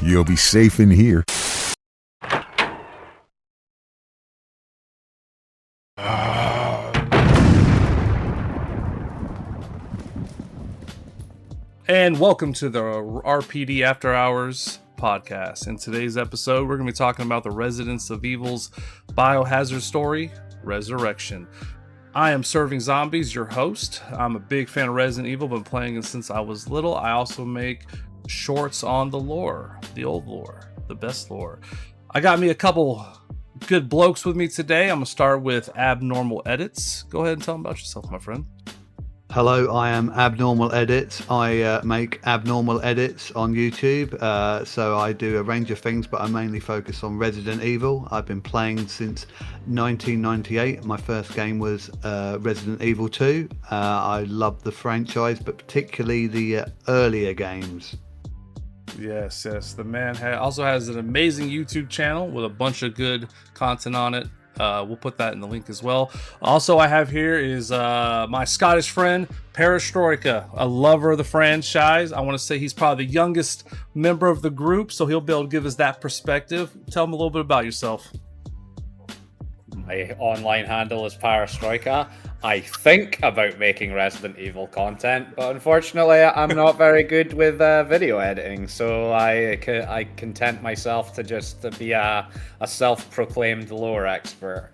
You'll be safe in here. And welcome to the RPD After Hours podcast. In today's episode, we're going to be talking about the Residents of Evil's biohazard story, Resurrection. I am Serving Zombies, your host. I'm a big fan of Resident Evil, been playing it since I was little. I also make shorts on the lore, the old lore, the best lore. I got me a couple good blokes with me today. I'm going to start with Abnormal Edits. Go ahead and tell them about yourself, my friend. Hello, I am Abnormal Edits. I make abnormal edits on YouTube. So I do a range of things, but I mainly focus on Resident Evil. I've been playing since 1998. My first game was Resident Evil 2. I love the franchise, but particularly the earlier games. Yes. The man also has an amazing YouTube channel with a bunch of good content on it. We'll put that in the link as well. Also, I have here is my Scottish friend, Perestroika, a lover of the franchise. I want to say he's probably the youngest member of the group, so he'll be able to give us that perspective. Tell him a little bit about yourself. My online handle is Perestroika. I think about making Resident Evil content, but unfortunately I'm not very good with video editing, so I content myself to just be a self-proclaimed lore expert.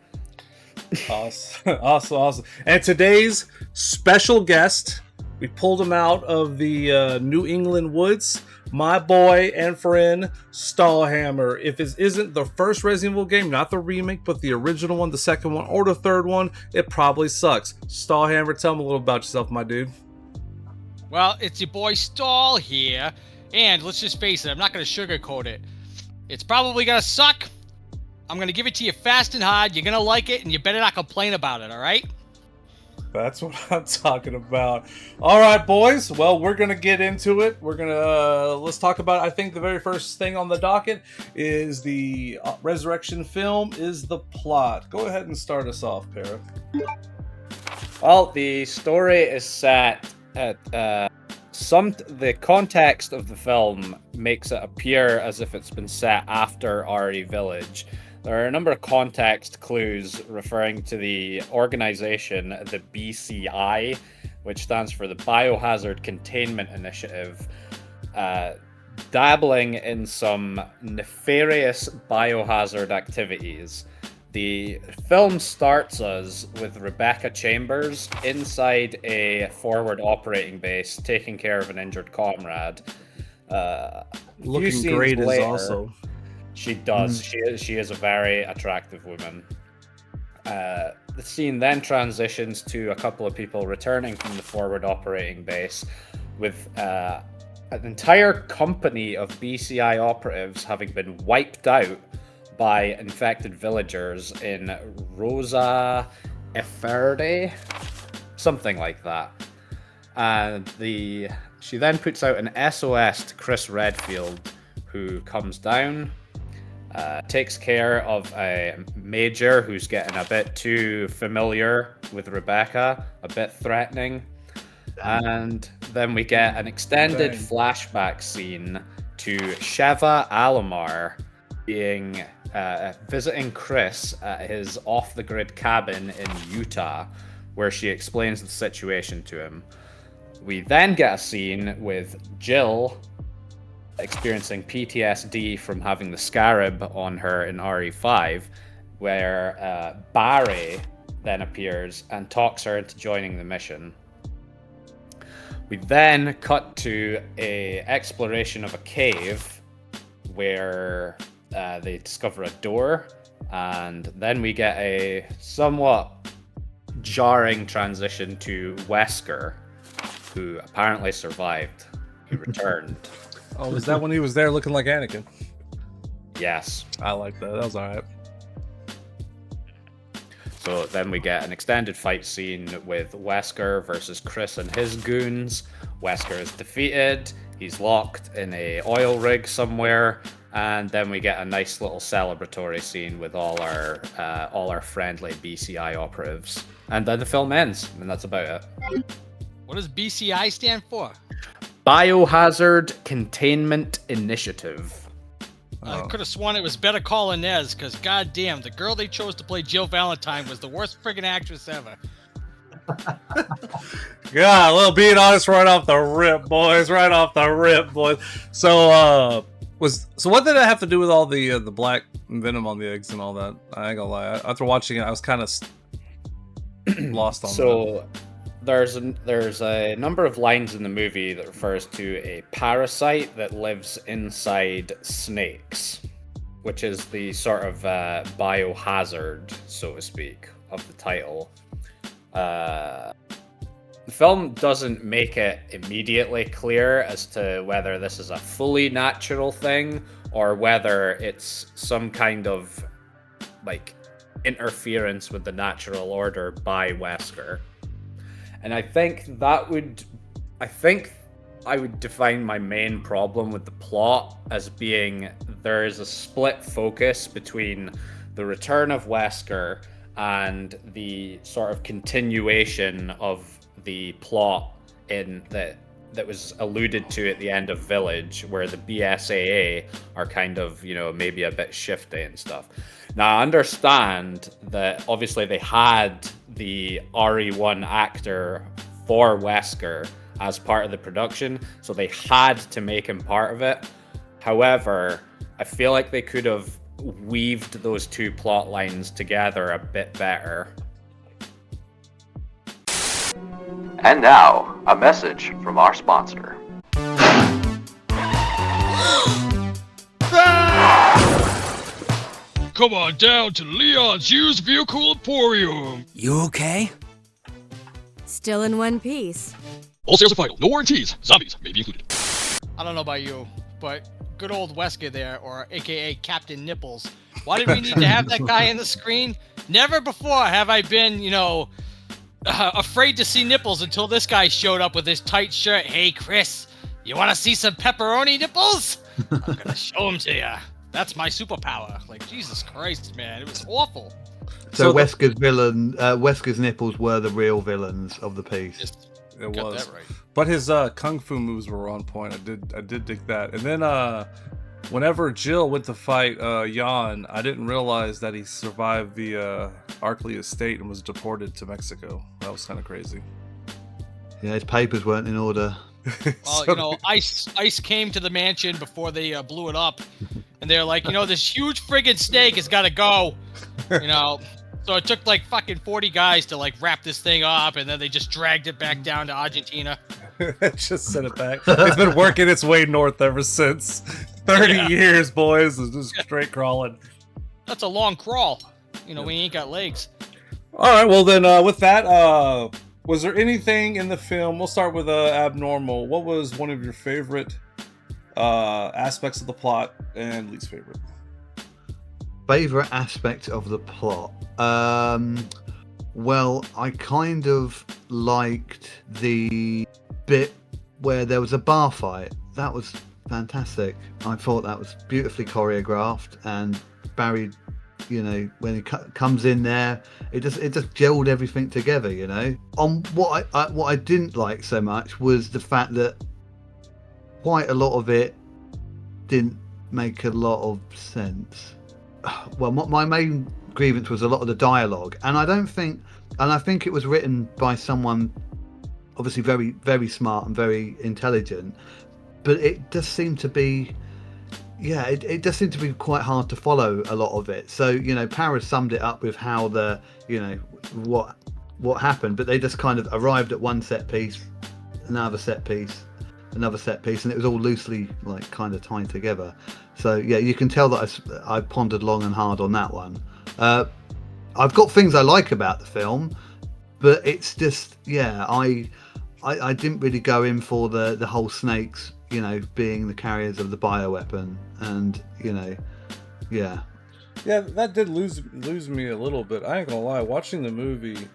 Awesome. And today's special guest, we pulled him out of the New England woods, my boy and friend, Stallhammer. If it isn't the first Resident Evil game, not the remake, but the original one, the second one, or the third one, it probably sucks. Stallhammer, tell me a little about yourself, my dude. Well, it's your boy Stall here, and let's just face it, I'm not going to sugarcoat it. It's probably going to suck. I'm going to give it to you fast and hard. You're going to like it, and you better not complain about it, all right? That's what I'm talking about. All right, boys. Well, we're going to get into it. Let's talk about, I think the very first thing on the docket is the Resurrection film, is the plot. Go ahead and start us off, Para. Well, the story is set at the context of the film makes it appear as if it's been set after RE Village. There are a number of context clues referring to the organization, the BCI, which stands for the Biohazard Containment Initiative, dabbling in some nefarious biohazard activities. The film starts us with Rebecca Chambers inside a forward operating base taking care of an injured comrade. Looking great later, is also. She does. She is a very attractive woman. The scene then transitions to a couple of people returning from the forward operating base with an entire company of BCI operatives having been wiped out by infected villagers in Rosa Eferde, something like that. And she then puts out an SOS to Chris Redfield, who comes down, takes care of a major who's getting a bit too familiar with Rebecca, a bit threatening. And then we get an extended flashback scene to Sheva Alomar being visiting Chris at his off-the-grid cabin in Utah, where she explains the situation to him. We then get a scene with Jill experiencing PTSD from having the scarab on her in RE5, where Barry then appears and talks her into joining the mission. We then cut to a exploration of a cave where they discover a door, and then we get a somewhat jarring transition to Wesker, who apparently survived, who returned. Oh, is that when he was there looking like Anakin? Yes. I like that. That was all right. So then we get an extended fight scene with Wesker versus Chris and his goons. Wesker is defeated. He's locked in a oil rig somewhere. And then we get a nice little celebratory scene with all our friendly BCI operatives. And then the film ends, and that's about it. What does BCI stand for? Biohazard Containment Initiative. I could have sworn it was Better Call Inez, because goddamn, the girl they chose to play Jill Valentine was the worst friggin' actress ever. Yeah, well, being honest, right off the rip, boys. Right off the rip, boys. So, what did that have to do with all the black venom on the eggs and all that? I ain't gonna lie. After watching it, I was kind of lost on that. So, there's a number of lines in the movie that refers to a parasite that lives inside snakes, which is the sort of biohazard, so to speak, of the title. The film doesn't make it immediately clear as to whether this is a fully natural thing or whether it's some kind of like interference with the natural order by Wesker. And I think I would define my main problem with the plot as being there is a split focus between the return of Wesker and the sort of continuation of the plot in that was alluded to at the end of Village, where the BSAA are kind of, maybe a bit shifty and stuff. Now, I understand that obviously they had the RE1 actor for Wesker as part of the production, so they had to make him part of it. However, I feel like they could have weaved those two plot lines together a bit better. And now, a message from our sponsor. Come on down to Leon's Used Vehicle Emporium. You okay? Still in one piece. All sales are final. No warranties. Zombies may be included. I don't know about you, but good old Wesker there, or aka Captain Nipples. Why did we need to have that guy in the screen? Never before have I been, afraid to see nipples until this guy showed up with his tight shirt. Hey, Chris, you want to see some pepperoni nipples? I'm gonna show them to you. That's my superpower. Like, Jesus Christ, man, it was awful. So Wesker's nipples were the real villains of the piece. Just It got was. that right. But his kung fu moves were on point. I did dig that. And then whenever Jill went to fight Jan, I didn't realize that he survived the Arkley estate and was deported to Mexico. That was kind of crazy. Yeah, his papers weren't in order. Well, Ice came to the mansion before they blew it up, and they're like, this huge friggin' snake has got to go, So it took like fucking 40 guys to like wrap this thing up, and then they just dragged it back down to Argentina. Just sent it back. It's been working its way north ever since. 30 years, boys. It's just straight crawling. That's a long crawl. We ain't got legs. All right, well then, with that, was there anything in the film? We'll start with Abnormal. What was one of your favorite aspects of the plot and least favorite? Favorite aspect of the plot? Well, I kind of liked the bit where there was a bar fight. That was fantastic. I thought that was beautifully choreographed, and Barry, when he comes in there, it just gelled everything together. On what I didn't like so much was the fact that quite a lot of it didn't make a lot of sense. Well, my main grievance was a lot of the dialogue, and I think it was written by someone obviously very, very smart and very intelligent, but it does seem to be it does seem to be quite hard to follow a lot of it. So Paris summed it up with how what happened, but they just kind of arrived at one set piece, another set piece, and it was all loosely like kind of tied together. So yeah, you can tell that I pondered long and hard on that one. I've got things I like about the film, but it's just I didn't really go in for the whole snakes being the carriers of the bioweapon, and yeah, that did lose me a little bit. I ain't gonna lie, watching the movie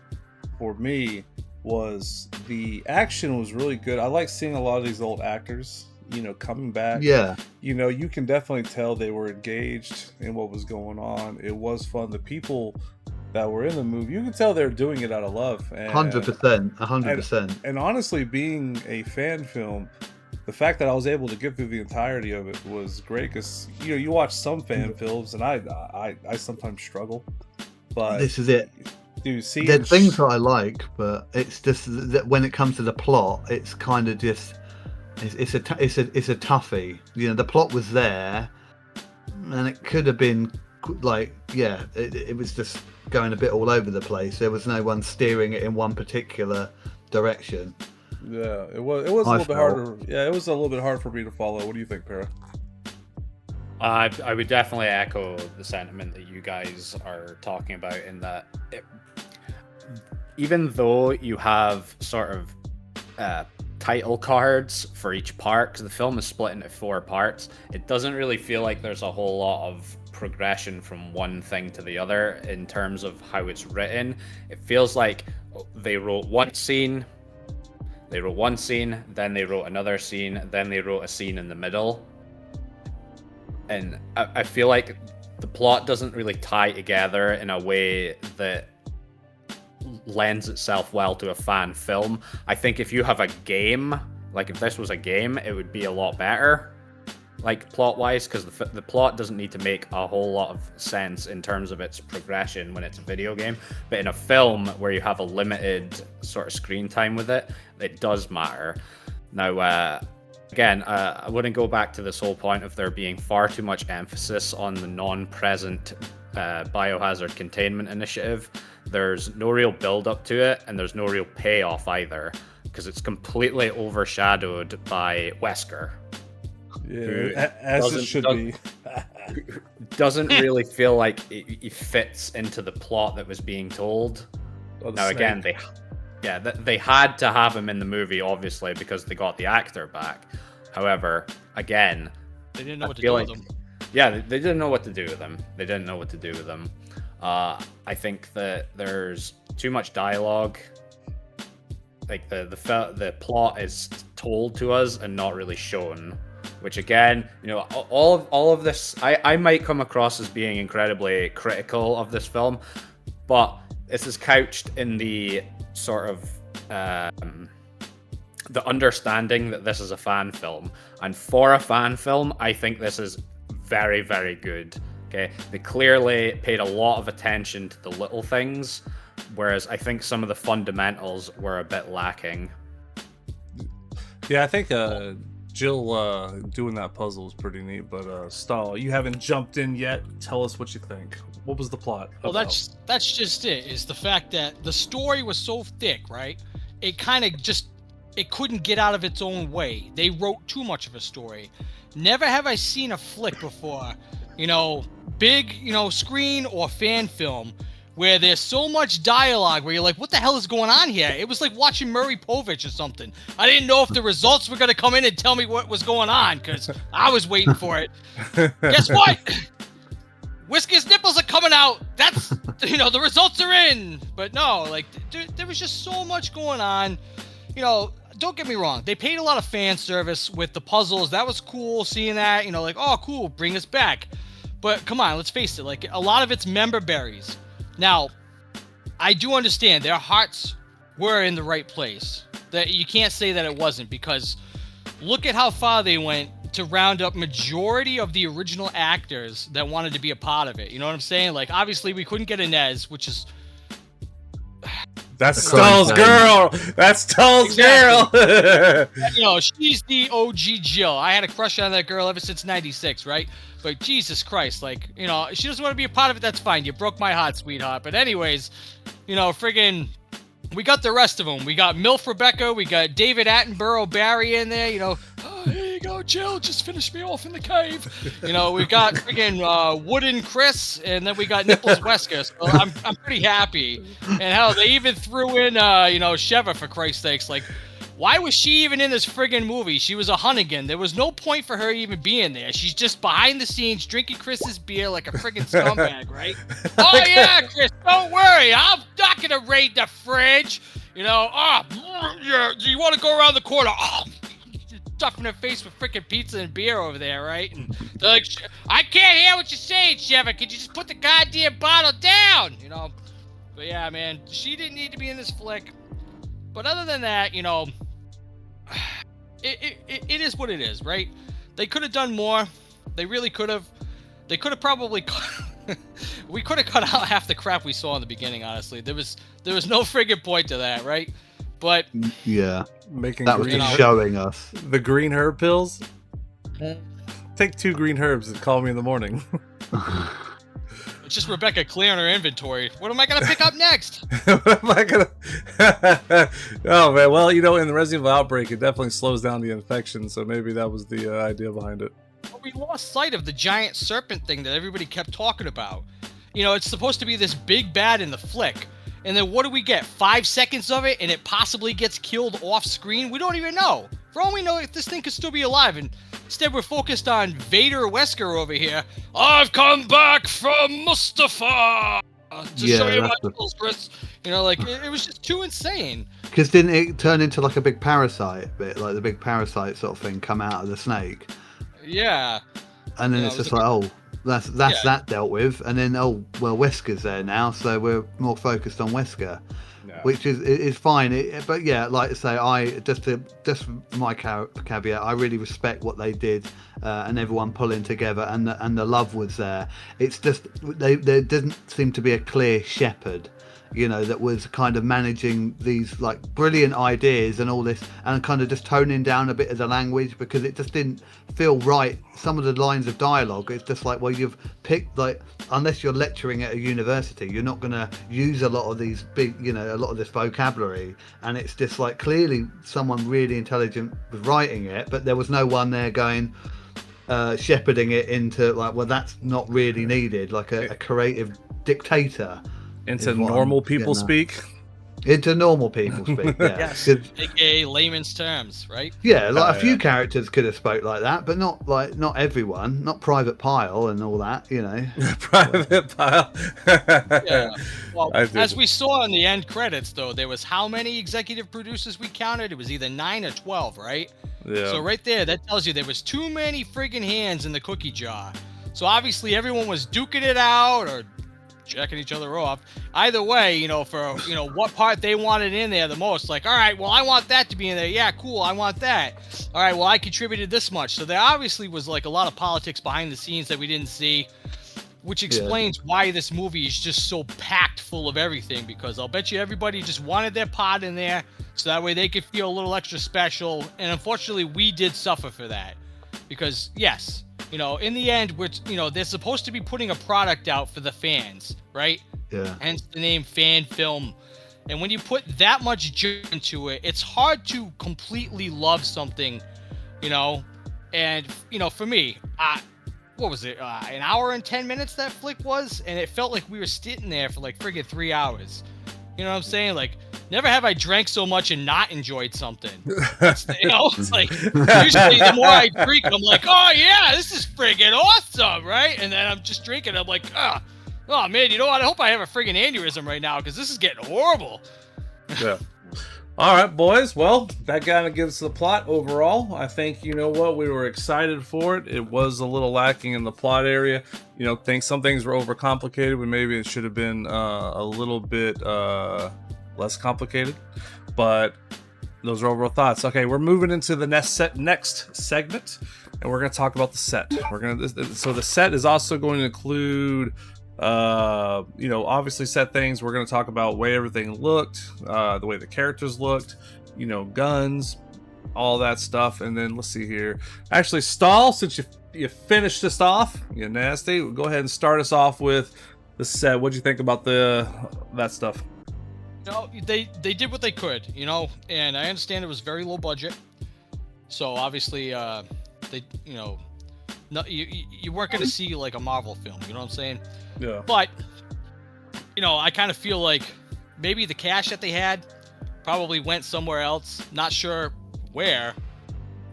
for me was the action was really good. I like seeing a lot of these old actors coming back. Yeah, you can definitely tell they were engaged in what was going on. It was fun. The people that were in the movie, you can tell they're doing it out of love. 100%. And honestly, being a fan film, the fact that I was able to get through the entirety of it was great. Because you watch some fan films, and I sometimes struggle. But This is it. Dude, see, There's things that I like, but it's just that when it comes to the plot, it's kind of just it's a toughie. The plot was there, and it could have been like, it was just going a bit all over the place. There was no one steering it in one particular direction. Yeah, it was a little bit harder. Yeah, it was a little bit hard for me to follow. What do you think, Para? I would definitely echo the sentiment that you guys are talking about, in that even though you have sort of title cards for each part, because the film is split into 4 parts, it doesn't really feel like there's a whole lot of progression from one thing to the other in terms of how it's written. It feels like they wrote one scene, then they wrote another scene, then they wrote a scene in the middle. And I feel like the plot doesn't really tie together in a way that lends itself well to a fan film. I think if you have a game, like if this was a game, it would be a lot better, like plot-wise, because the plot doesn't need to make a whole lot of sense in terms of its progression when it's a video game. But in a film where you have a limited sort of screen time with it, it does matter. Now, again, I wouldn't go back to this whole point of there being far too much emphasis on the non-present biohazard containment initiative. There's no real build-up to it, and there's no real payoff either, because it's completely overshadowed by Wesker. Yeah, as it should be. Doesn't really feel like it fits into the plot that was being told. Now, again, they had to have him in the movie, obviously, because they got the actor back. However, again, they didn't know what to do with him. Yeah, they didn't know what to do with him. I think that there's too much dialogue. Like the plot is told to us and not really shown. Which again, all of this, I might come across as being incredibly critical of this film, but this is couched in the sort of the understanding that this is a fan film, and for a fan film, I think this is very, very good. Okay, they clearly paid a lot of attention to the little things, whereas I think some of the fundamentals were a bit lacking. Yeah, I think Jill doing that puzzle was pretty neat, but Stahl, you haven't jumped in yet. Tell us what you think. What was the plot Well, about? that's just it, is the fact that the story was so thick, right? It kind of it couldn't get out of its own way. They wrote too much of a story. Never have I seen a flick before, big, screen or fan film, where there's so much dialogue where you're like, what the hell is going on here? It was like watching Murray Povich or something. I didn't know if the results were going to come in and tell me what was going on, because I was waiting for it. Guess what? Whisker's nipples are coming out. That's, the results are in. But no, there was just so much going on. Don't get me wrong. They paid a lot of fan service with the puzzles. That was cool seeing that, oh, cool, bring us back. But come on, let's face it. A lot of it's member berries. Now, I do understand their hearts were in the right place. That you can't say that it wasn't, because look at how far they went to round up majority of the original actors that wanted to be a part of it. You know what I'm saying? Obviously, we couldn't get Inez, which is... That's Stahl's girl! That's Stahl's girl! She's the OG Jill. I had a crush on that girl ever since 96, right? But Jesus Christ, she doesn't want to be a part of it, that's fine. You broke my heart, sweetheart. But anyways, friggin', we got the rest of them. We got MILF Rebecca, we got David Attenborough Barry in there, oh, here you go, Jill, just finish me off in the cave. We got friggin' Wooden Chris, and then we got Nipples Wesker. So I'm pretty happy. And hell, they even threw in, Sheva, for Christ's sakes. Why was she even in this friggin' movie? She was a Hunnigan. There was no point for her even being there. She's just behind the scenes drinking Chris's beer like a friggin' scumbag, right? Oh, yeah, Chris, don't worry. I'm not going to raid the fridge. Do you want to go around the corner? Oh, stuffing her face with friggin' pizza and beer over there, right? And they're like, I can't hear what you're saying, Sheva. Could you just put the goddamn bottle down? But yeah, man, she didn't need to be in this flick. But other than that, it is what it is, right? They could have done more. They really could have. They could have probably. We could have cut out half the crap we saw in the beginning. Honestly, there was no friggin' point to that, right? But Yeah, Making that was green just herb- showing us. the green herb pills. Take 2 green herbs and call me in the morning. it's just Rebecca clearing her inventory. What am I gonna pick up next? What am I gonna? Oh man, well, you know, in the Resident Evil Outbreak, it definitely slows down the infection, so maybe that was the idea behind it. But we lost sight of the giant serpent thing that everybody kept talking about. You know, it's supposed to be this big bad in the flick. And then what do we get? 5 seconds of it, and it possibly gets killed off screen? We don't even know. For all we know, this thing could still be alive. And instead, we're focused on Vader Wesker over here. I've come back from Mustafa to Yeah, show you my that's the- skills, Chris. You know, like, it was just too insane. Because didn't it turn into like a big parasite bit, like the big parasite sort of thing come out of the snake? Yeah. And then Yeah, it's it was just a like, oh, that's Yeah. that dealt with. And then, oh, well, Wesker's there now, so we're more focused on Wesker, which is fine. But yeah, like I say, just my caveat, I really respect what they did and everyone pulling together, and the love was there. It's just there doesn't seem to be a clear shepherd, you know, that was kind of managing these like brilliant ideas and all this, and kind of just toning down a bit of the language, because it just didn't feel right. Some of the lines of dialogue, it's just like, well, you've picked, like, unless you're lecturing at a university, you're not going to use a lot of these big, you know, a lot of this vocabulary, and it's just like clearly someone really intelligent was writing it, but there was no one there going shepherding it into like, well, that's not really needed, like a creative dictator. Into is what normal I'm people getting at. speak. Into normal people speak, yeah. Yes. 'Cause- AKA layman's terms, right? yeah, like Oh, a few yeah. characters could have spoke like that, but not everyone, not Private Pile and all that, you know. Private pile. Yeah. Well, I did. as we saw in the end credits, though, there was how many executive producers we counted? It was either 9 or 12, right? Yeah. So right there, that tells you there was too many friggin' hands in the cookie jar. So obviously everyone was duking it out or checking each other off. Either way, you know, for, you know, what part they wanted in there the most. Like, all right, well, I want that to be in there. Yeah, cool, I want that. All right, well, I contributed this much. So there obviously was like a lot of politics behind the scenes that we didn't see, which explains why this movie is just so packed full of everything, because I'll bet you everybody just wanted their part in there so that way they could feel a little extra special. And unfortunately, we did suffer for that, because yes, you know, in the end, they're supposed to be putting a product out for the fans, right? Yeah. Hence the name fan film. And when you put that much joy into it, it's hard to completely love something, you know. And, you know, for me, what was it, an hour and 10 minutes that flick was? And it felt like we were sitting there for like friggin' 3 hours. You know what I'm saying? Like, never have I drank so much and not enjoyed something. You know, it's like, usually the more I drink, I'm like, oh yeah, this is friggin' awesome, right? And then I'm just drinking, I'm like, oh man, you know what? I hope I have a friggin' aneurysm right now, because this is getting horrible. Yeah. All right, boys. Well, that kind of gives the plot overall. I think, you know what, we were excited for it. It was a little lacking in the plot area. You know, some things were overcomplicated, but maybe it should have been a little bit less complicated. But those are overall thoughts. Okay, we're moving into the next segment, and we're going to talk about the set. So the set is also going to include you know, obviously set things. We're going to talk about the way everything looked, the way the characters looked, you know, guns, all that stuff. And then let's see here. Actually, Stahl, since you finished this off, you nasty, go ahead and start us off with the set. What'd you think about that stuff? You know, they did what they could, you know, and I understand it was very low budget. So obviously, they, you know, no, you weren't going to see like a Marvel film, you know what I'm saying? Yeah. But, you know, I kind of feel like maybe the cash that they had probably went somewhere else. Not sure where,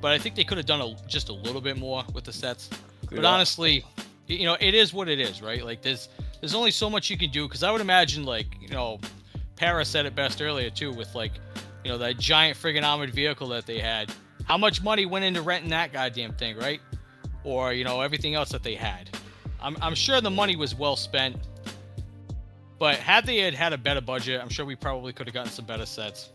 but I think they could have done just a little bit more with the sets. But honestly, you know, it is what it is, right? Like there's only so much you can do, because I would imagine, like, you know, Para said it best earlier too, with like, you know, that giant friggin' armored vehicle that they had. How much money went into renting that goddamn thing, right? Or, you know, everything else that they had. I'm sure the money was well spent, but had they had a better budget, I'm sure we probably could have gotten some better sets.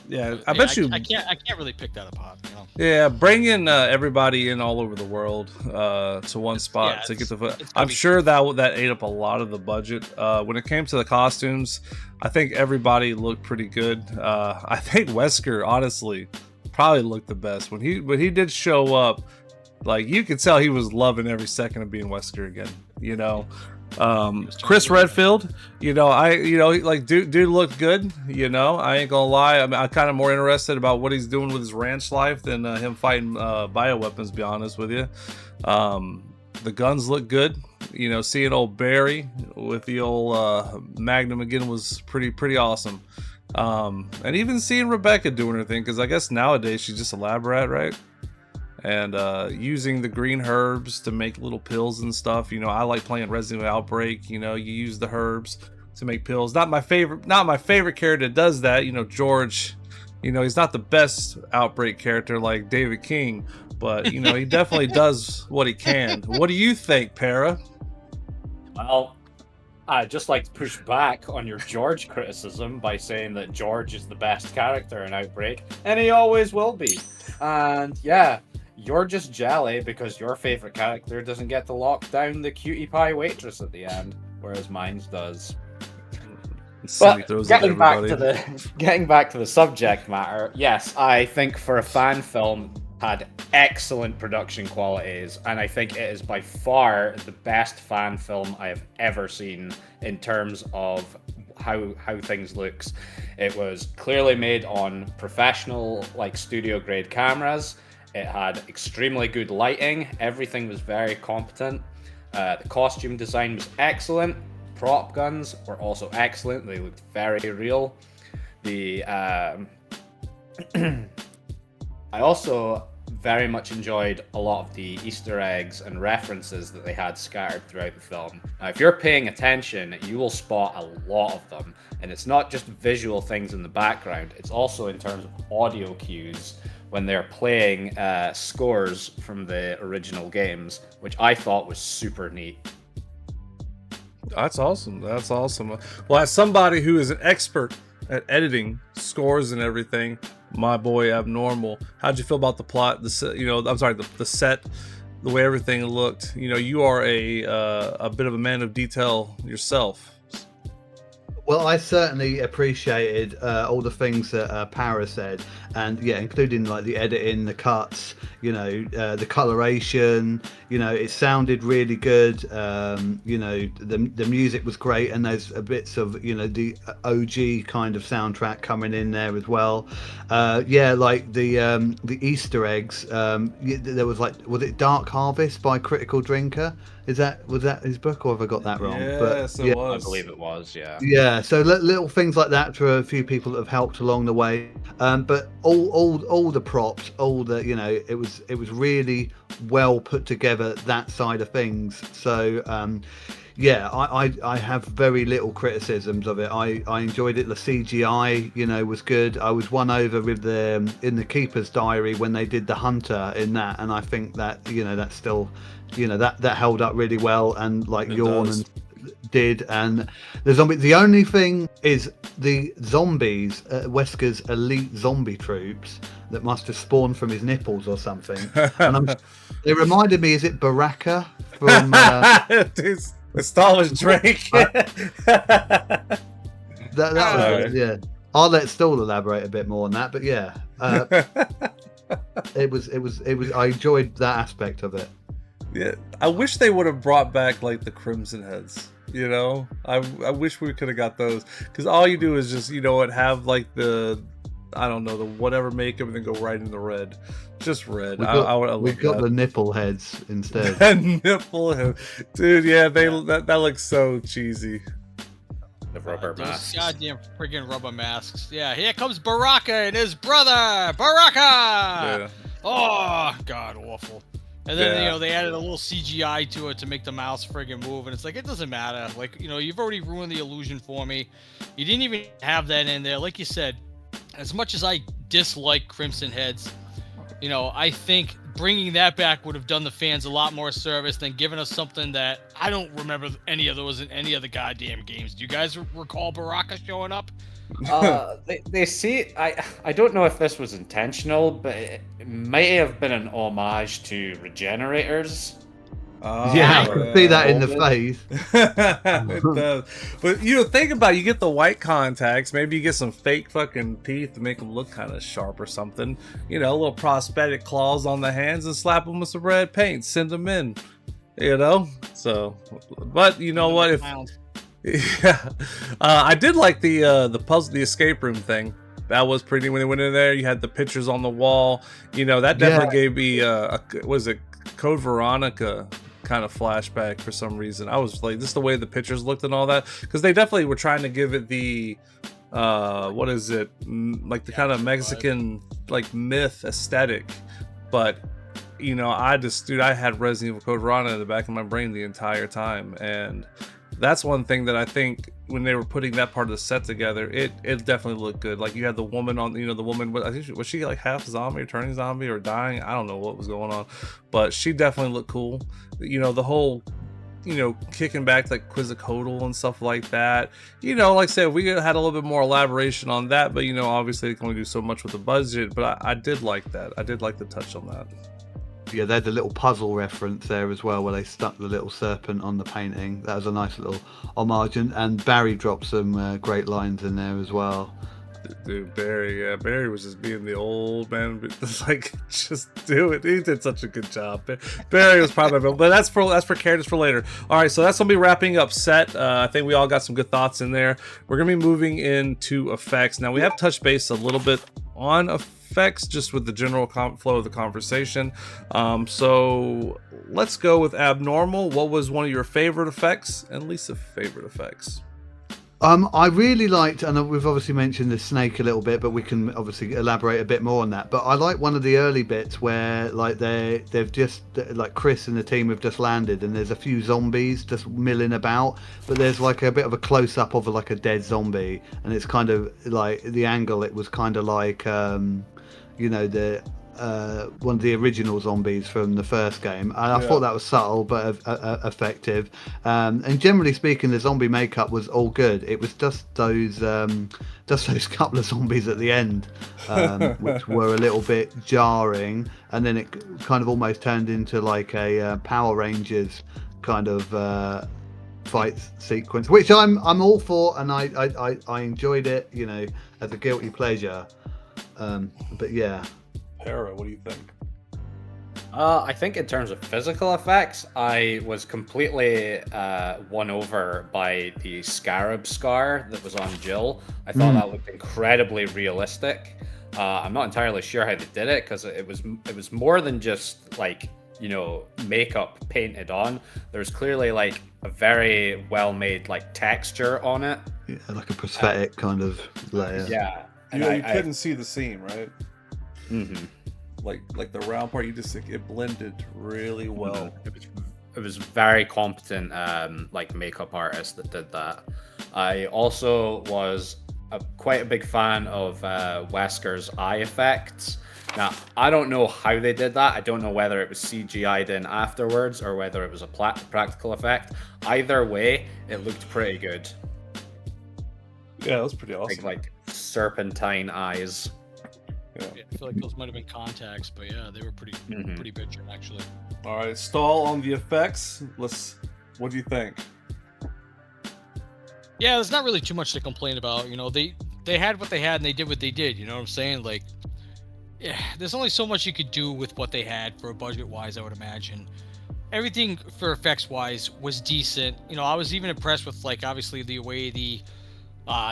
Yeah, I bet you. I can't really pick that apart. You know? Yeah, bringing everybody in all over the world to one spot to get the. I'm sure that ate up a lot of the budget. When it came to the costumes, I think everybody looked pretty good. I think Wesker, honestly, probably looked the best when he did show up. Like, you could tell he was loving every second of being Wesker again. You know. Chris Redfield, dude looked good. I ain't gonna lie. I'm kind of more interested about what he's doing with his ranch life than him fighting bioweapons, to be honest with you. The guns look good. Seeing old Barry with the old Magnum again was pretty awesome. And even seeing Rebecca doing her thing, because I guess nowadays she's just a lab rat, right? And using the green herbs to make little pills and stuff. I like playing Resident Evil Outbreak. You use the herbs to make pills. Not my favorite character that does that. George, he's not the best Outbreak character like David King, but he definitely does what he can. What do you think, Para? Well, I'd just like to push back on your George criticism by saying that George is the best character in Outbreak, and he always will be. And yeah, you're just jelly because your favorite character doesn't get to lock down the cutie pie waitress at the end, whereas mine does. But getting back to the subject matter, yes, I think for a fan film had excellent production qualities, and I think it is by far the best fan film I have ever seen in terms of how things looks. It was clearly made on professional, studio grade cameras. It had extremely good lighting. Everything was very competent. The costume design was excellent. Prop guns were also excellent. They looked very real. I also very much enjoyed a lot of the Easter eggs and references that they had scattered throughout the film. Now, if you're paying attention, you will spot a lot of them. And it's not just visual things in the background, it's also in terms of audio cues when they're playing scores from the original games, which I thought was super neat. That's awesome. Well, as somebody who is an expert at editing scores and everything, my boy Abnormal, how'd you feel about the plot? The set, the way everything looked. You are a bit of a man of detail yourself. Well, I certainly appreciated all the things that Para said, and yeah, including like the editing, the cuts, the coloration. It sounded really good. The music was great, and there's bits of the OG kind of soundtrack coming in there as well. Like the Easter eggs. There was was it Dark Harvest by Critical Drinker? Was that his book, or have I got that wrong? Yes, it was. I believe it was. Yeah. Yeah. So little things like that for a few people that have helped along the way. But all the props, it was really well put together, that side of things. So I have very little criticisms of it. I enjoyed it. The CGI was good. I was won over with in the Keeper's Diary when they did the hunter in that, and I think that that's still that held up really well, and did. And the zombies, the only thing is the zombies, Wesker's elite zombie troops that must have spawned from his nipples or something. And it reminded me, is it Baraka from the Stalin Drake? that was yeah. I'll let Stoll elaborate a bit more on that, but yeah, it was. I enjoyed that aspect of it. Yeah, I wish they would have brought back the Crimson Heads. I wish we could have got those, because all you do is just have the whatever makeup and then go right in the red, just red. We've got the nipple heads instead. Nipple head, dude. Yeah, that looks so cheesy. The rubber masks. Goddamn friggin' rubber masks. Yeah, here comes Baraka and his brother, Baraka! Yeah. Oh, god awful. And then, they added a little CGI to it to make the mouse friggin' move, and it's it doesn't matter. You've already ruined the illusion for me. You didn't even have that in there. Like you said, as much as I dislike Crimson Heads, I think bringing that back would have done the fans a lot more service than giving us something that I don't remember any of those in any of the goddamn games. Do you guys recall Baraka showing up? They see. I don't know if this was intentional, but it may have been an homage to Regenerators. Yeah, I can see that in the face. It does. But think about it, you get the white contacts, maybe you get some fake fucking teeth to make them look kind of sharp or something. A little prosthetic claws on the hands and slap them with some red paint, send them in. So, but you know what? Yeah, I did like the puzzle, the escape room thing. That was pretty. When they went in there, you had the pictures on the wall. That definitely gave me was it Code Veronica kind of flashback for some reason. I was like, this is the way the pictures looked and all that, because they definitely were trying to give it the what is it, like the kind of Mexican like myth aesthetic. But I had Resident Evil Code Veronica in the back of my brain the entire time, and that's one thing that I think when they were putting that part of the set together, it definitely looked good. Like you had the woman on, the woman, I think was she like half zombie or turning zombie or dying? I don't know what was going on, but she definitely looked cool. The whole, kicking back like Quizzicoatl and stuff like that. Like I said, we had a little bit more elaboration on that, but obviously they can only do so much with the budget. But I did like that. I did like the touch on that. Yeah, they had the little puzzle reference there as well, where they stuck the little serpent on the painting. That was a nice little homage, and Barry dropped some great lines in there as well. Dude, Barry was just being the old man, like, just do it. He did such a good job. Barry was probably, but that's for characters for later. All right, so that's gonna be wrapping up set. I think we all got some good thoughts in there. We're gonna be moving into effects now. We have touched base a little bit on effects, just with the general flow of the conversation. So let's go with Abnormal. What was one of your favorite effects and least favorite effects? I really liked, and we've obviously mentioned the snake a little bit, but we can obviously elaborate a bit more on that. But I like one of the early bits where like they've just, like Chris and the team have just landed, and there's a few zombies just milling about, but there's like a bit of a close up of like a dead zombie, and it's kind of like the angle. It was kind of like the one of the original zombies from the first game, and I thought that was subtle but effective. And generally speaking, the zombie makeup was all good. It was just those couple of zombies at the end, which were a little bit jarring, and then it kind of almost turned into like a Power Rangers kind of fight sequence, which I'm all for, and I enjoyed it, as a guilty pleasure. But yeah. Para, what do you think? I think in terms of physical effects, I was completely won over by the scarab scar that was on Jill. I thought that looked incredibly realistic. I'm not entirely sure how they did it, because it was more than just like makeup painted on. There's clearly like a very well made like texture on it. Yeah, like a prosthetic kind of layer. Yeah. You couldn't see the seam, right? Mm-hmm. Like the round part, it blended really well. It was very competent like makeup artist that did that. I also was quite a big fan of Wesker's eye effects. Now, I don't know how they did that. I don't know whether it was CGI'd in afterwards or whether it was a practical effect. Either way, it looked pretty good. Yeah, it was pretty awesome. Like serpentine eyes. Yeah, I feel like those might have been contacts, but yeah, they were pretty bitchin' actually. All right, Stall on the effects. What do you think? Yeah, there's not really too much to complain about. They had what they had and they did what they did. You know what I'm saying? Like, yeah, there's only so much you could do with what they had for a budget-wise, I would imagine. Everything for effects-wise was decent. I was even impressed with, like, obviously the way the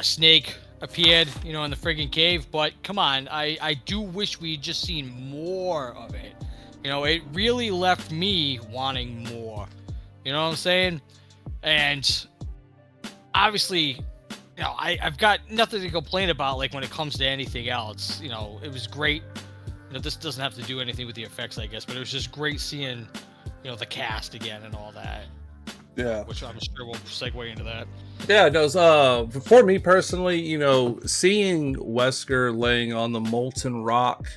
snake appeared, in the friggin' cave. But come on, I do wish we'd just seen more of it. It really left me wanting more. You know what I'm saying? And obviously, I've got nothing to complain about, like, when it comes to anything else. It was great. This doesn't have to do anything with the effects, I guess, but it was just great seeing, the cast again and all that. Yeah. Which I'm sure we'll segue into that. Yeah, no, for me personally, seeing Wesker laying on the molten rock,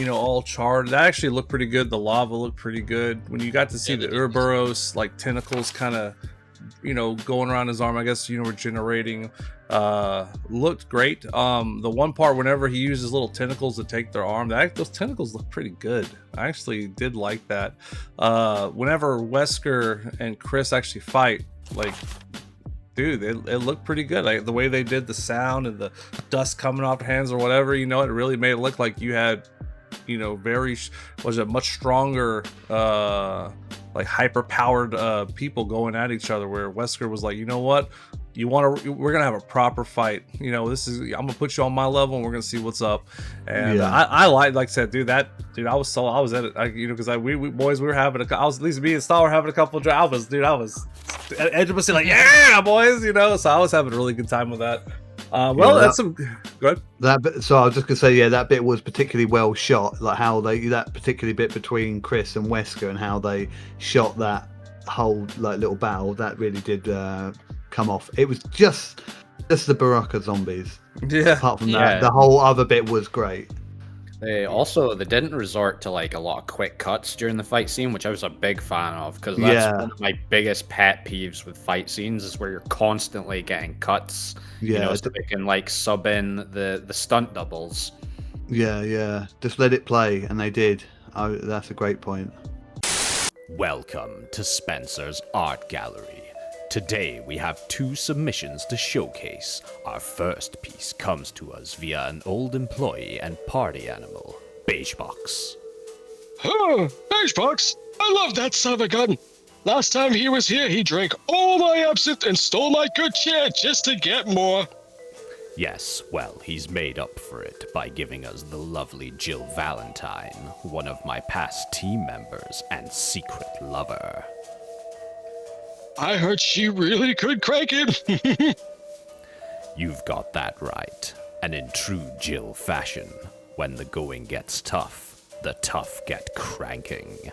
all charred, that actually looked pretty good. The lava looked pretty good. When you got to see the Ouroboros, like, tentacles kind of going around his arm, I guess, regenerating, looked great. The one part whenever he uses little tentacles to take their arm, those tentacles look pretty good. I actually did like that. Whenever Wesker and Chris actually fight, like, dude, it looked pretty good. Like the way they did the sound and the dust coming off their hands or whatever, it really made it look like you had, much stronger, like hyper powered people going at each other, where Wesker was like, you know what, we're gonna have a proper fight. I'm gonna put you on my level and we're gonna see what's up. And I like I said, dude, I was at it, because we boys, we were having at least me and Stahl were having a couple of I was at edge of my seat, like, yeah, boys, so I was having a really good time with that. That's some good. That bit, so I was just gonna say, yeah, that bit was particularly well shot. Like how that particular bit between Chris and Wesker and how they shot that whole like little battle, that really did come off. It was just the Baraka zombies. Yeah. Apart from that, the whole other bit was great. They didn't resort to like a lot of quick cuts during the fight scene, which I was a big fan of, because that's one of my biggest pet peeves with fight scenes, is where you're constantly getting cuts. So they can like sub in the stunt doubles. Yeah. Just let it play, and they did. That's a great point. Welcome to Spencer's Art Gallery. Today we have 2 submissions to showcase. Our first piece comes to us via an old employee and party animal, Beigebox. Oh, Beigebox! I love that son of a gun. Last time he was here, he drank all my absinthe and stole my good chair just to get more. Yes, well, he's made up for it by giving us the lovely Jill Valentine, one of my past team members and secret lover. I heard she really could crank it. You've got that right. And in true Jill fashion, when the going gets tough, the tough get cranking.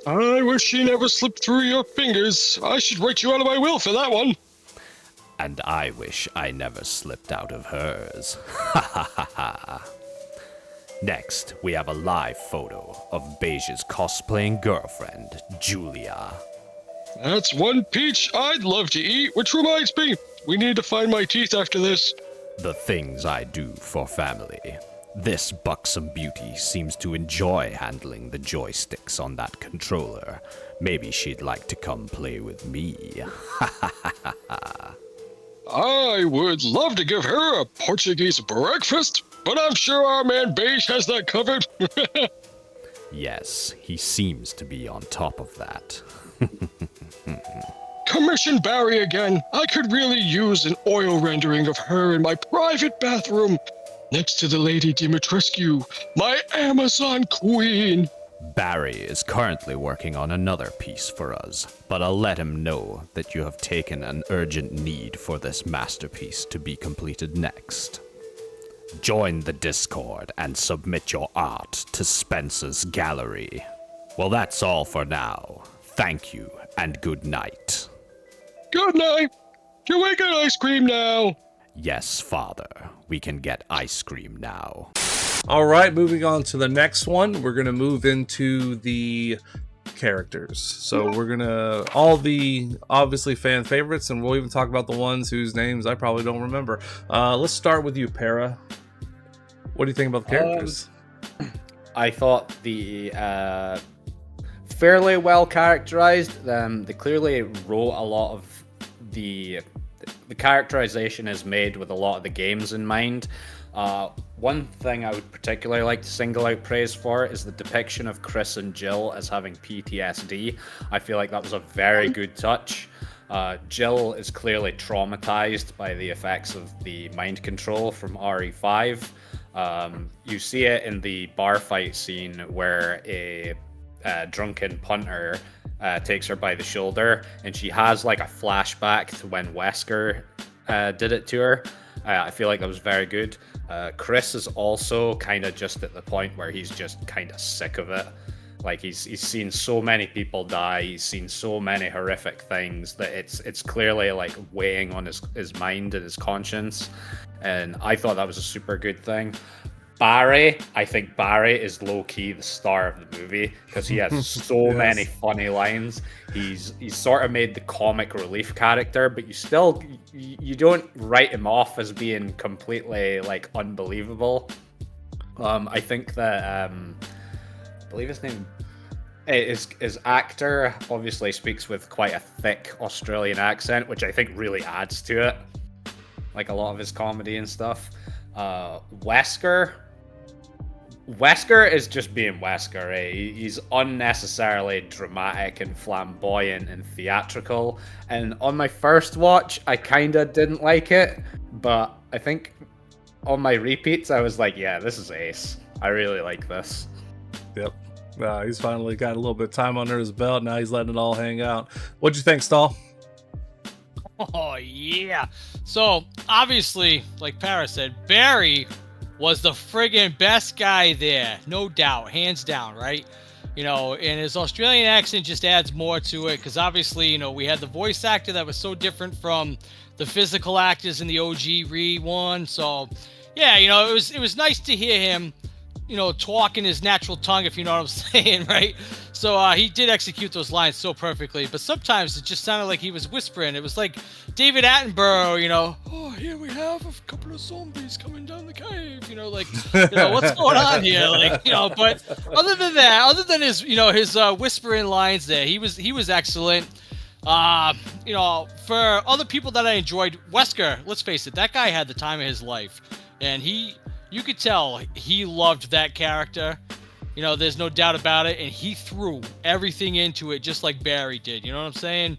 I wish she never slipped through your fingers. I should write you out of my will for that one. And I wish I never slipped out of hers. Ha ha ha ha. Next, we have a live photo of Beige's cosplaying girlfriend, Julia. That's one peach I'd love to eat, which reminds me, we need to find my teeth after this. The things I do for family. This buxom beauty seems to enjoy handling the joysticks on that controller. Maybe she'd like to come play with me. Ha ha ha ha ha. I would love to give her a Portuguese breakfast, but I'm sure our man Beige has that covered. Yes, he seems to be on top of that. Commission Barry again. I could really use an oil rendering of her in my private bathroom, next to the Lady Dimitrescu, my Amazon queen. Barry is currently working on another piece for us, but I'll let him know that you have taken an urgent need for this masterpiece to be completed next. Join the Discord and submit your art to Spencer's Gallery. Well, that's all for now. Thank you, and good night. Good night. Can we get ice cream now? Yes, Father. We can get ice cream now. All right, moving on to the next one. We're going to move into the characters. So we're going to, all the obviously fan favorites, and we'll even talk about the ones whose names I probably don't remember. Let's start with you, Para. What do you think about the characters? I thought the fairly well characterized. They clearly wrote a lot of the characterization is made with a lot of the games in mind. One thing I would particularly like to single out praise for is the depiction of Chris and Jill as having PTSD. I feel like that was a very good touch. Jill is clearly traumatized by the effects of the mind control from RE5. You see it in the bar fight scene where a drunken punter takes her by the shoulder, and she has like a flashback to when Wesker did it to her. I feel like that was very good. Chris is also kind of just at the point where he's just kind of sick of it. Like he's seen so many people die, he's seen so many horrific things that it's clearly like weighing on his mind and his conscience. And I thought that was a super good thing. Barry, I think Barry is low-key the star of the movie because he has so Yes. many funny lines. He's sort of made the comic relief character, but you don't write him off as being completely like unbelievable. I think that I believe his name his actor obviously speaks with quite a thick Australian accent, which I think really adds to it, like a lot of his comedy and stuff. Wesker is just being Wesker. He's unnecessarily dramatic and flamboyant and theatrical. And on my first watch, I kind of didn't like it. But I think on my repeats, I was like, yeah, this is ace. I really like this. Yep. He's finally got a little bit of time under his belt. Now he's letting it all hang out. What'd you think, Stahl? Oh, yeah. So, obviously, like Paris said, Barry was the friggin' best guy there. No doubt. Hands down, right? You know, and his Australian accent just adds more to it because obviously, you know, we had the voice actor that was so different from the physical actors in the OG one. So, yeah, you know, it was nice to hear him, you know, talk in his natural tongue, if you know what I'm saying, right? So he did execute those lines so perfectly, but sometimes it just sounded like he was whispering. It was like David Attenborough, you know, oh, here we have a couple of zombies coming down the cave, you know, like, you know, what's going on here? Like, you know, but other than his, you know, his whispering lines there, he was excellent. You know, for other people that I enjoyed, Wesker, let's face it, that guy had the time of his life, and you could tell he loved that character. You know, there's no doubt about it, and he threw everything into it just like Barry did. You know what I'm saying?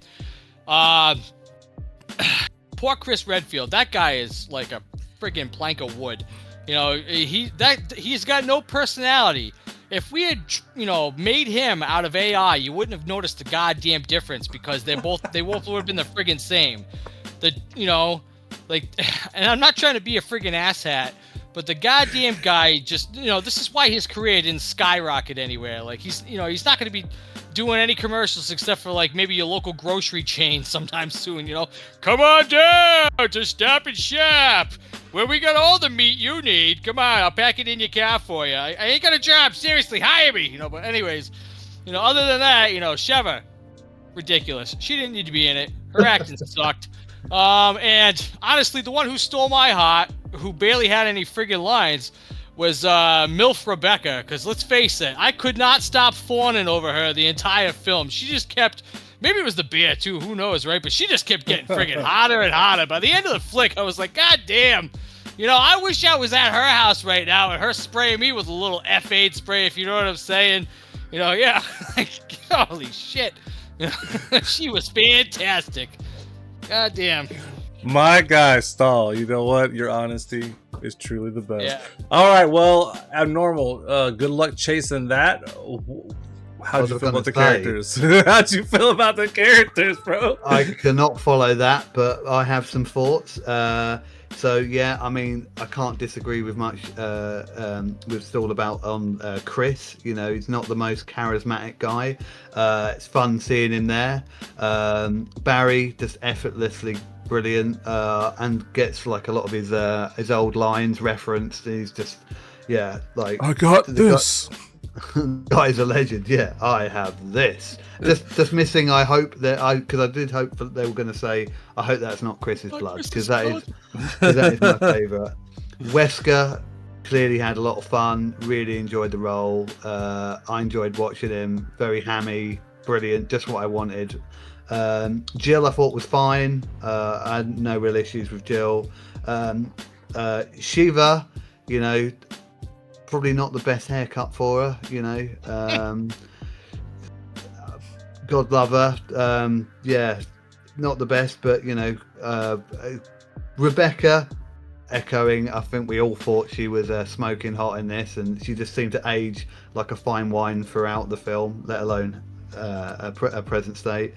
Poor Chris Redfield. That guy is like a friggin' plank of wood. You know, he's got no personality. If we had, you know, made him out of AI, you wouldn't have noticed the goddamn difference because they both would have been the friggin' same. You know, like, and I'm not trying to be a friggin' asshat, but the goddamn guy just, you know, this is why his career didn't skyrocket anywhere. Like, he's not going to be doing any commercials except for, like, maybe a local grocery chain sometime soon, you know. Come on down to Stop and Shop, where we got all the meat you need. Come on, I'll pack it in your car for you. I ain't got a job. Seriously, hire me. You know, but anyways, you know, other than that, you know, Sheva, ridiculous. She didn't need to be in it. Her acting sucked. And honestly, the one who stole my heart, who barely had any friggin' lines, was MILF Rebecca. Because let's face it, I could not stop fawning over her the entire film. She just kept, maybe it was the beer too, who knows, right? But she just kept getting friggin' hotter and hotter. By the end of the flick, I was like, God damn. You know, I wish I was at her house right now and her spraying me with a little F8 spray, if you know what I'm saying. You know, yeah. Holy shit. She was fantastic. God damn. My guy, Stahl. You know what? Your honesty is truly the best. Yeah. All right. Well, Abnormal. Good luck chasing that. How'd you feel about the characters? How'd you feel about the characters, bro? I cannot follow that, but I have some thoughts. So yeah, I mean, I can't disagree with much with Stahl about Chris. You know, he's not the most charismatic guy. It's fun seeing him there. Barry just effortlessly brilliant and gets like a lot of his old lines referenced. He's just, yeah, like, I got this. Guy's a legend. Yeah, I have this. Just missing. I hope that because I did hope that they were going to say, I hope that's not Chris's blood, because that is my favourite. Wesker clearly had a lot of fun. Really enjoyed the role. I enjoyed watching him. Very hammy, brilliant. Just what I wanted. Jill, I thought was fine. I had no real issues with Jill. Shiva, you know, probably not the best haircut for her, you know. God love her. Yeah, not the best, but you know, Rebecca, echoing, I think we all thought she was smoking hot in this, and she just seemed to age like a fine wine throughout the film, let alone a present state.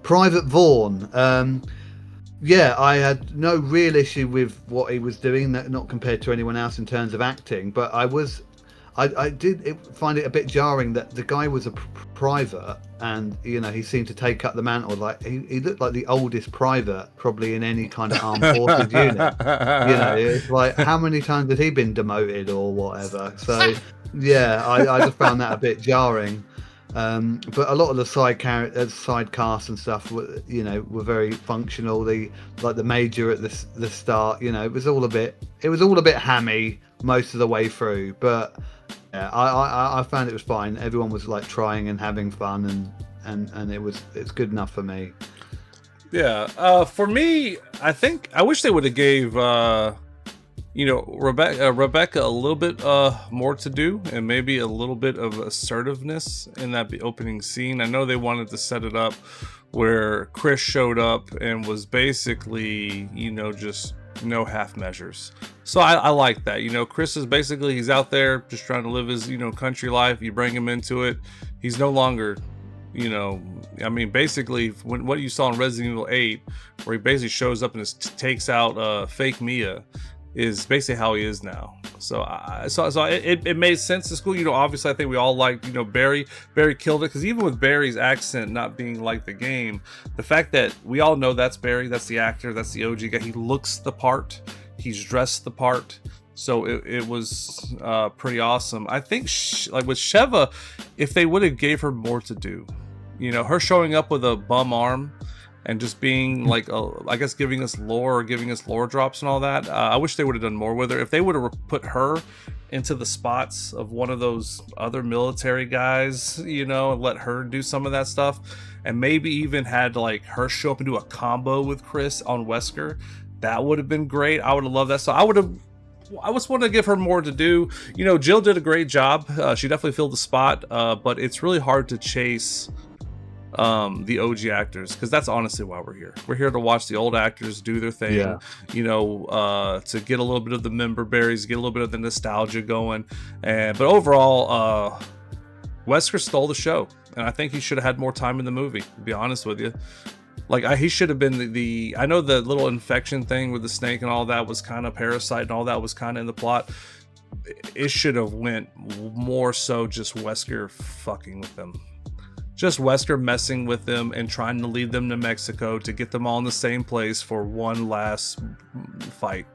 Private Vaughn, yeah, I had no real issue with what he was doing, not compared to anyone else in terms of acting, but I I did find it a bit jarring that the guy was a private, and he seemed to take up the mantle. Like he looked like the oldest private probably in any kind of armed forces unit. It's like, how many times has he been demoted or whatever? So yeah, I just found that a bit jarring. But a lot of the side casts and stuff were very functional. The major at the start, it was all a bit hammy most of the way through, but yeah, I found it was fine. Everyone was like trying and having fun, and it's good enough for me. Yeah, for me, I think I wish they would have gave Rebecca a little bit more to do, and maybe a little bit of assertiveness in that opening scene. I know they wanted to set it up where Chris showed up and was basically just no half measures. So I like that. Chris is basically, he's out there just trying to live his country life. You bring him into it, he's no longer basically what you saw in Resident Evil 8, where he basically shows up and just takes out fake Mia, is basically how he is now. So it made sense. It's cool. Obviously I think we all liked, Barry killed it, because even with Barry's accent not being like the game, the fact that we all know that's Barry, that's the actor, that's the OG guy, he looks the part, he's dressed the part. So it was pretty awesome. I think like with Sheva, if they would have gave her more to do, her showing up with a bum arm and just being like, I guess giving us lore drops and all that. I wish they would have done more with her. If they would have put her into the spots of one of those other military guys, and let her do some of that stuff, and maybe even had like her show up and do a combo with Chris on Wesker, that would have been great. I would have loved that. So I just wanted to give her more to do. Jill did a great job. She definitely filled the spot, but it's really hard to chase the OG actors, because that's honestly why we're here. We're here to watch the old actors do their thing, to get a little bit of the member berries, get a little bit of the nostalgia going. But overall, Wesker stole the show, and I think he should have had more time in the movie, to be honest with you. Like, he should have been the I know the little infection thing with the snake and all that was kind of parasite and all that was kind of in the plot. It should have went more so just Wesker fucking with them. Just Wesker messing with them and trying to lead them to Mexico to get them all in the same place for one last fight.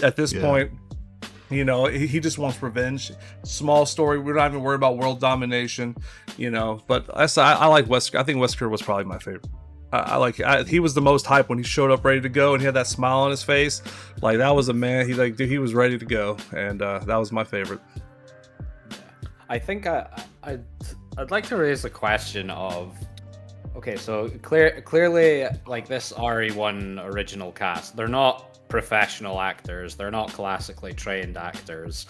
At this point, he just wants revenge. Small story. We're not even worried about world domination, But I like Wesker. I think Wesker was probably my favorite. He was the most hype when he showed up ready to go, and he had that smile on his face. Like, that was a man. He was ready to go, and that was my favorite. I think I'd like to raise the question of, okay, so clearly, like, this RE1 original cast, they're not professional actors, they're not classically trained actors.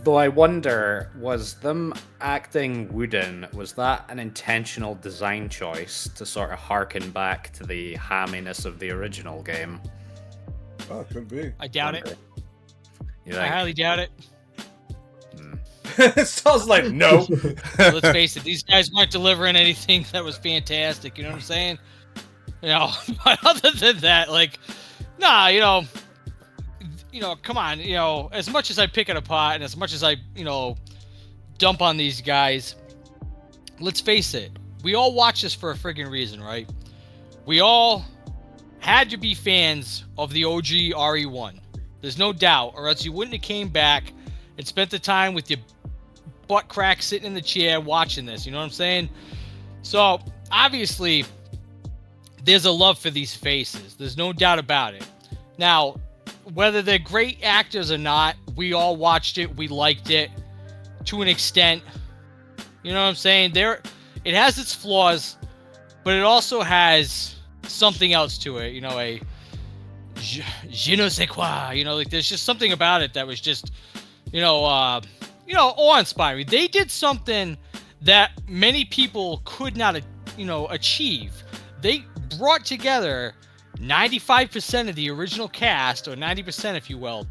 Though I wonder, was them acting wooden, was that an intentional design choice to sort of harken back to the hamminess of the original game? Oh, it could be. I doubt it. I highly doubt it. It sounds like no. Let's face it, these guys weren't delivering anything that was fantastic. You know what I'm saying? But other than that, like, nah, come on, as much as I pick it apart and as much as I, dump on these guys, let's face it, we all watch this for a friggin' reason, right? We all had to be fans of the OG RE1. There's no doubt, or else you wouldn't have came back and spent the time with your butt crack sitting in the chair watching this, you know what I'm saying? So, obviously, there's a love for these faces. There's no doubt about it. Now, whether they're great actors or not, we all watched it, we liked it to an extent. You know what I'm saying? It has its flaws, but it also has something else to it, a je ne sais quoi, like, there's just something about it that was just, awe-inspiring. They did something that many people could not, achieve. They brought together 95% of the original cast, or 90% if you will,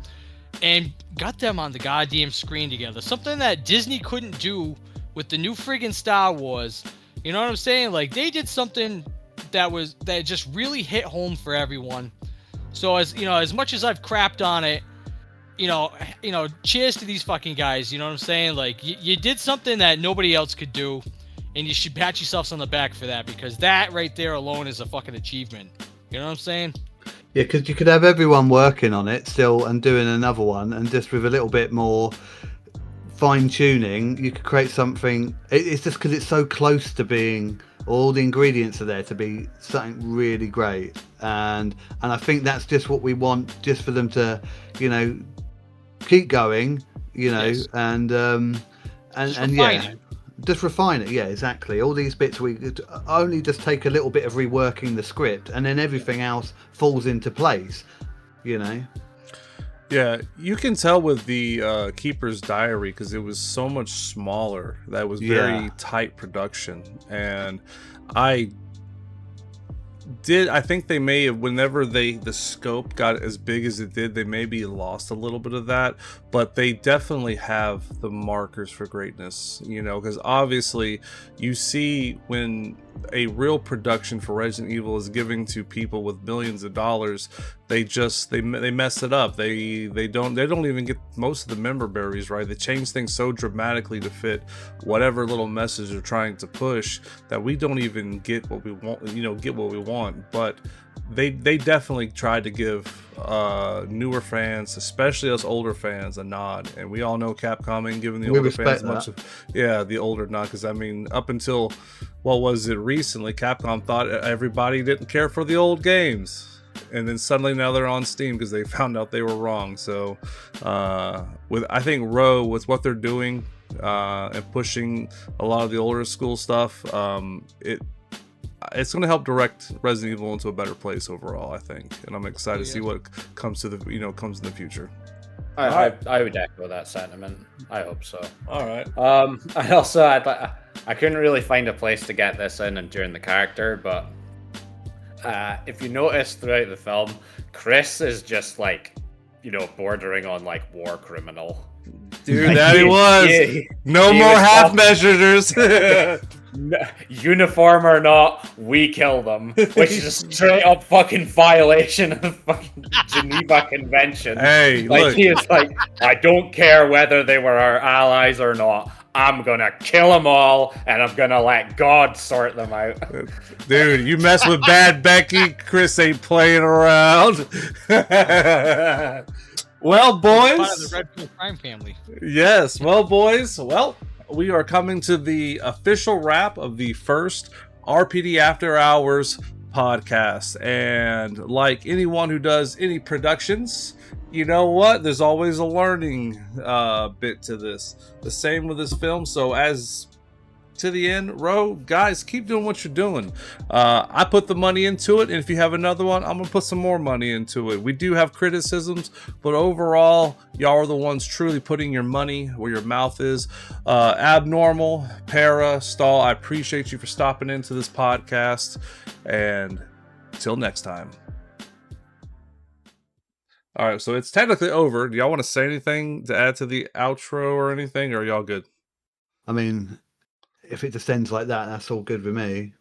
and got them on the goddamn screen together. Something that Disney couldn't do with the new friggin' Star Wars. You know what I'm saying? Like, they did something that just really hit home for everyone. So as much as I've crapped on it, cheers to these fucking guys. You know what I'm saying? Like, you did something that nobody else could do, and you should pat yourselves on the back for that, because that right there alone is a fucking achievement. You know what I'm saying? Yeah, because you could have everyone working on it still and doing another one, and just with a little bit more fine tuning, you could create something. It's just because it's so close to being, all the ingredients are there to be something really great, and I think that's just what we want, just for them to, keep going, Yes. and Just and refine yeah. it. Just refine it, yeah, exactly. All these bits we could only just take a little bit of reworking the script, and then everything else falls into place. Yeah, you can tell with the Keeper's Diary, because it was so much smaller. That was very Yeah. tight production, and I think they may have, whenever the scope got as big as it did, they maybe lost a little bit of that, but they definitely have the markers for greatness, because obviously you see when a real production for Resident Evil is giving to people with millions of dollars, they mess it up. They don't even get most of the member berries right. They change things so dramatically to fit whatever little message they're trying to push that we don't even get what we want. But they definitely tried to give newer fans, especially us older fans, a nod, and we all know Capcom ain't giving the We older fans respect much that. of the older nod, because I mean, up until what was it recently, Capcom thought everybody didn't care for the old games, and then suddenly now they're on Steam because they found out they were wrong. So I think Row, with what they're doing and pushing a lot of the older school stuff, it's going to help direct Resident Evil into a better place overall, I think, and I'm excited to see what comes to comes in the future. I would echo that sentiment. I hope so. All right. I couldn't really find a place to get this in and during the character, but if you notice throughout the film, Chris is just like, bordering on like war criminal. Dude, that he was. No more half measures. Uniform or not, we kill them, which is a straight up fucking violation of the fucking Geneva Convention. Hey, look. He is like, I don't care whether they were our allies or not. I'm gonna kill them all, and I'm gonna let God sort them out. Dude, you mess with Bad Becky, Chris ain't playing around. Well, boys. Part of the Red Pill crime family. Yes, well, boys. Well, we are coming to the official wrap of the first RPD After Hours podcast. And like anyone who does any productions, you know what? There's always a learning bit to this. The same with this film. So as to the end, Ro, guys, keep doing what you're doing. I put the money into it, and if you have another one, I'm gonna put some more money into it. We do have criticisms, but overall, y'all are the ones truly putting your money where your mouth is. Abnormal, Para, Stall, I appreciate you for stopping into this podcast, and till next time. All right, so it's technically over. Do y'all want to say anything to add to the outro or anything, or are y'all good? I mean, if it just ends like that, that's all good with me.